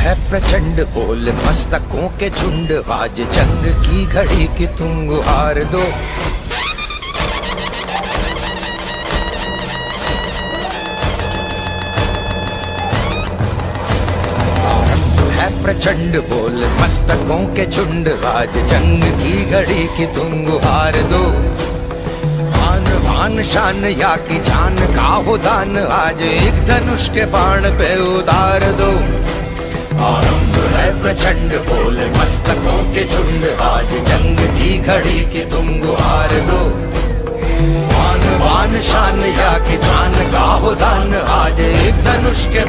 है प्रचंड बोल मस्तकों के झुंड, आज जंग की घड़ी की तुम गुहार दो। है प्रचंड बोल मस्तकों के झुंड, आज जंग की घड़ी की तुम गुहार दो। आन बान शान या की जान का हो दान, आज एक धनुष के बाण पे उतार दो। आरंभ है प्रचंड बोल मस्तकों के झुंड, आज जंग की घड़ी की तुम गुहार दो। आन बान शान या की जान का हो दान, आज एक धनुष के